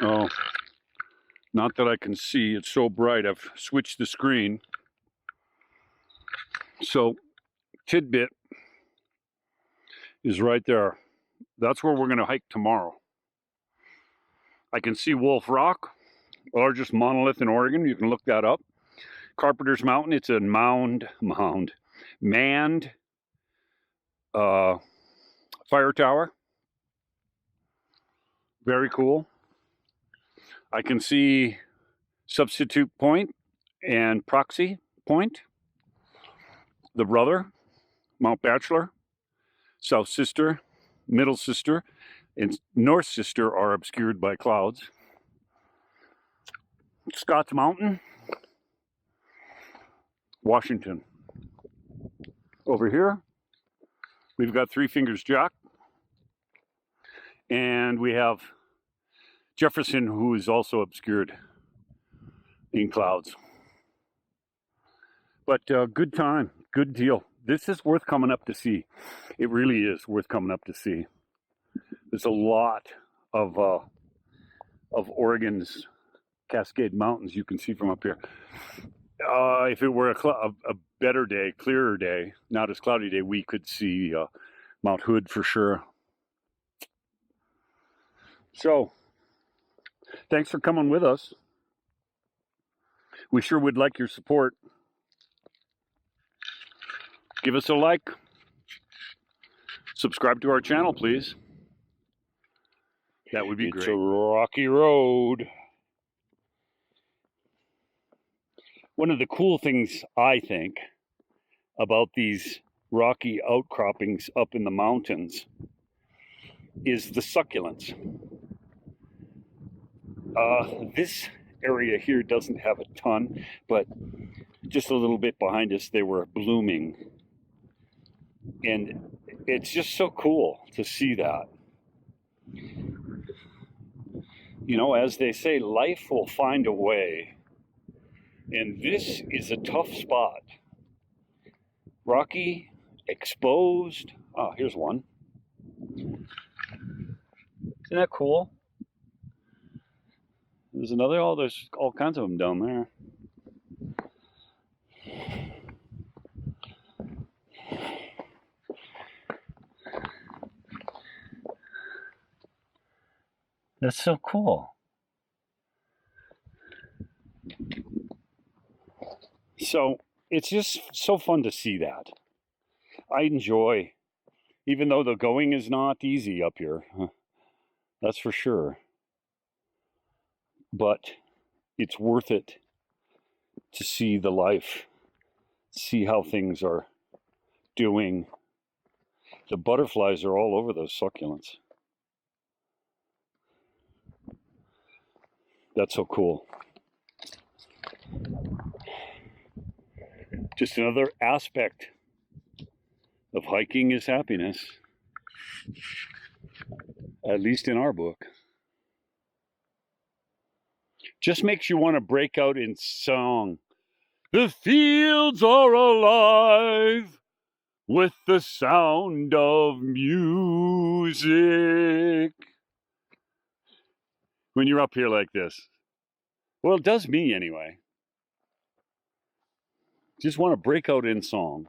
Oh, not that I can see. It's so bright. I've switched the screen. So, Tidbit is right there. That's where we're going to hike tomorrow. I can see Wolf Rock, largest monolith in Oregon. You can look that up. Carpenter's Mountain. It's a manned fire tower. Very cool. I can see Substitute Point and Proxy Point. The Brother, Mount Bachelor, South Sister, Middle Sister, and North Sister are obscured by clouds. Scotts Mountain, Washington. Over here, we've got Three Fingers Jack, and we have Jefferson, who is also obscured in clouds. But good time, good deal. This is worth coming up to see. It really is worth coming up to see. There's a lot of Oregon's Cascade Mountains you can see from up here. If it were a better day, clearer day, not as cloudy day, we could see Mount Hood for sure. So, thanks for coming with us. We sure would like your support. Give us a like. Subscribe to our channel, please. That would be great. It's a rocky road. One of the cool things, I think, about these rocky outcroppings up in the mountains is the succulents. This area here doesn't have a ton, but just a little bit behind us, they were blooming. And it's just so cool to see that. You know, as they say, life will find a way. And this is a tough spot. Rocky, exposed. Oh, here's one. Isn't that cool? There's another. Oh, there's all kinds of them down there. That's so cool. So it's just so fun to see that. I enjoy, even though the going is not easy up here, that's for sure. But it's worth it to see the life, see how things are doing. The butterflies are all over those succulents. That's so cool. Just another aspect of hiking is happiness, at least in our book. Just makes you want to break out in song. The fields are alive with the sound of music. When you're up here like this. Well, it does me anyway. Just want to break out in song.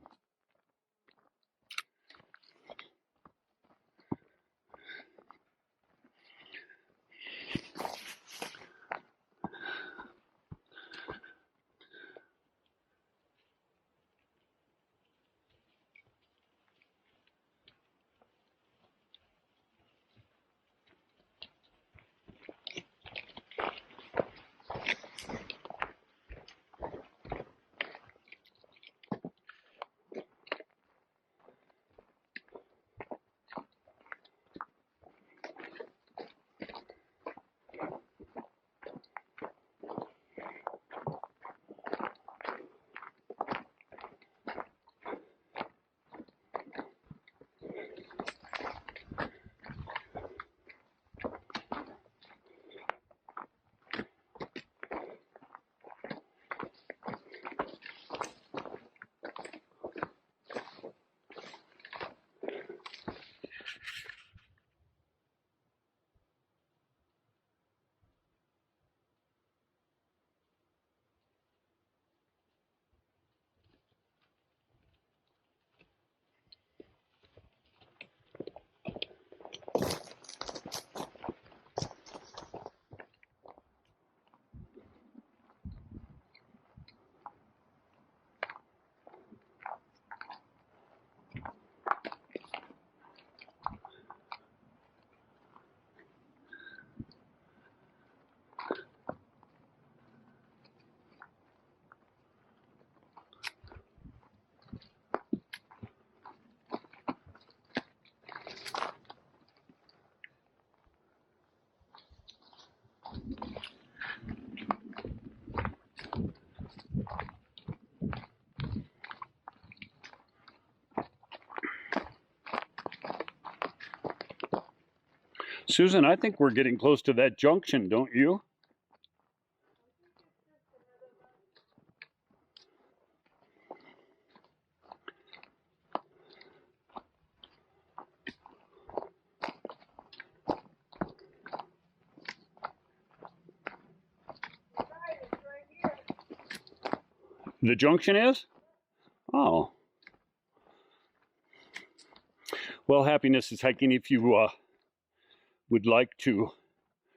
Susan, I think we're getting close to that junction, don't you? The junction is? Oh. Well, Happiness is Hiking. If you would like to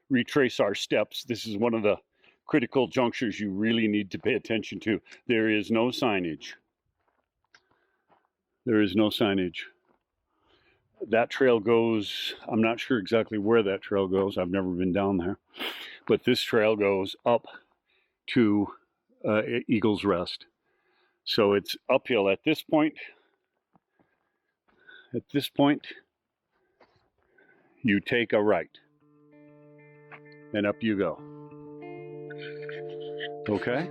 retrace our steps, this is one of the critical junctures you really need to pay attention to. There is no signage. There is no signage. That trail goes, I'm not sure exactly where that trail goes. I've never been down there. But this trail goes up to Eagle's Rest. So it's uphill at this point. At this point, you take a right. And up you go. Okay?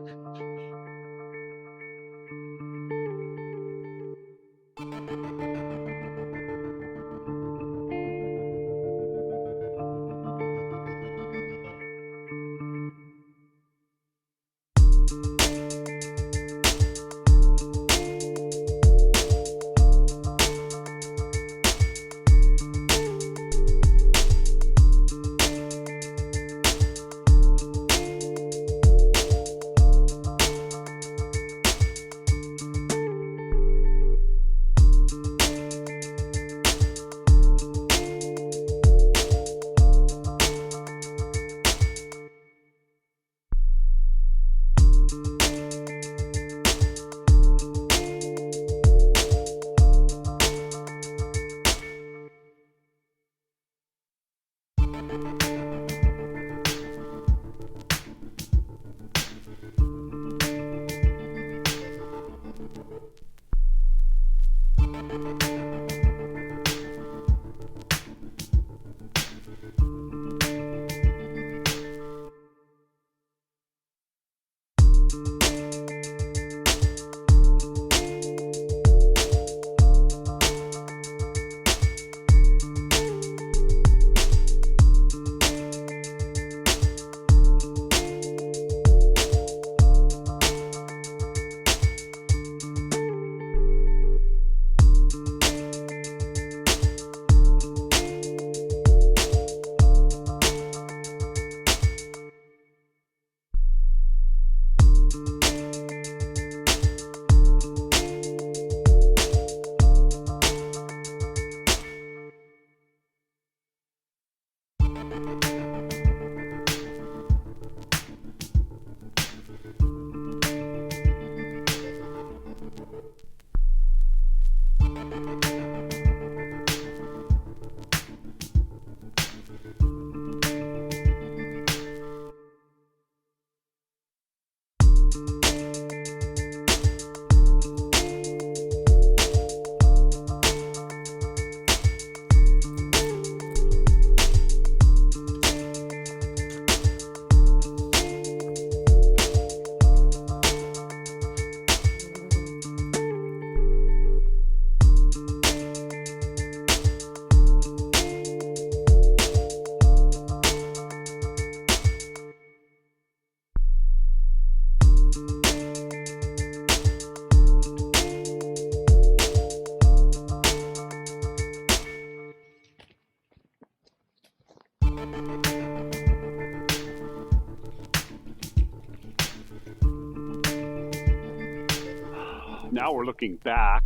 Now we're looking back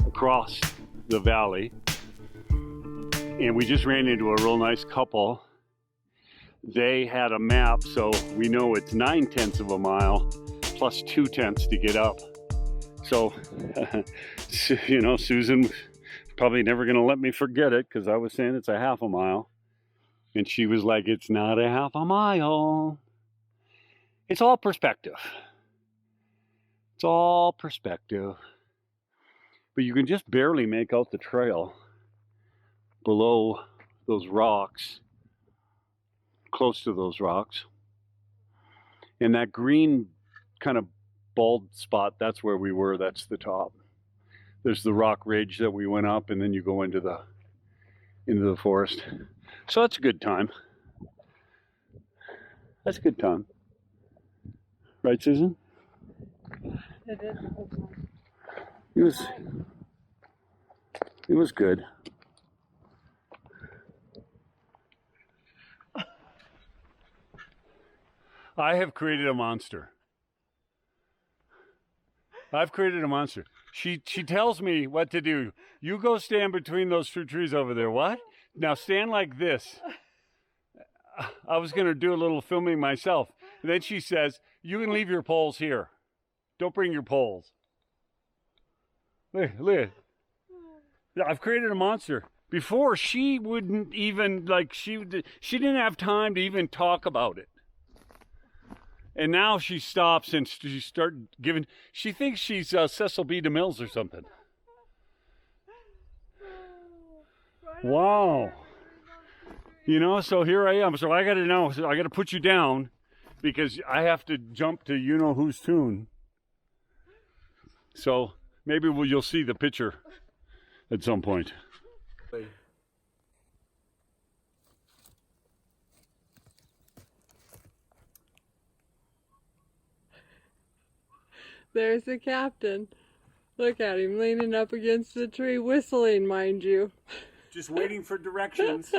across the valley, and we just ran into a real nice couple. They had a map, so we know it's 9/10 of a mile plus 2/10 to get up. So, you know, Susan probably never going to let me forget it because I was saying it's a half a mile. And she was like, it's not a half a mile. It's all perspective. It's all perspective. But you can just barely make out the trail below those rocks, close to those rocks. And that green kind of bald spot, that's where we were, that's the top. There's the rock ridge that we went up, and then you go into the forest. So that's a good time. That's a good time. Right, Susan? It is a good time. It was good. I have created a monster. I've created a monster. She tells me what to do. You go stand between those two trees over there. What? Now stand like this. I was going to do a little filming myself. And then she says, you can leave your poles here. Don't bring your poles. Look. I've created a monster. Before, she wouldn't even, like, she didn't have time to even talk about it. And now she stops and she starts giving, she thinks she's Cecil B. DeMille's or something. Wow. You know, so here I am. So I got to put you down because I have to jump to you-know-whose tune. So maybe you'll see the picture at some point. There's the captain. Look at him leaning up against the tree, whistling, mind you. Just waiting for directions.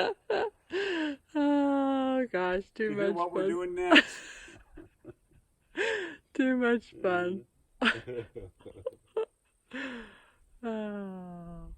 Oh gosh, too much what fun. We're doing next. Too much fun. Oh.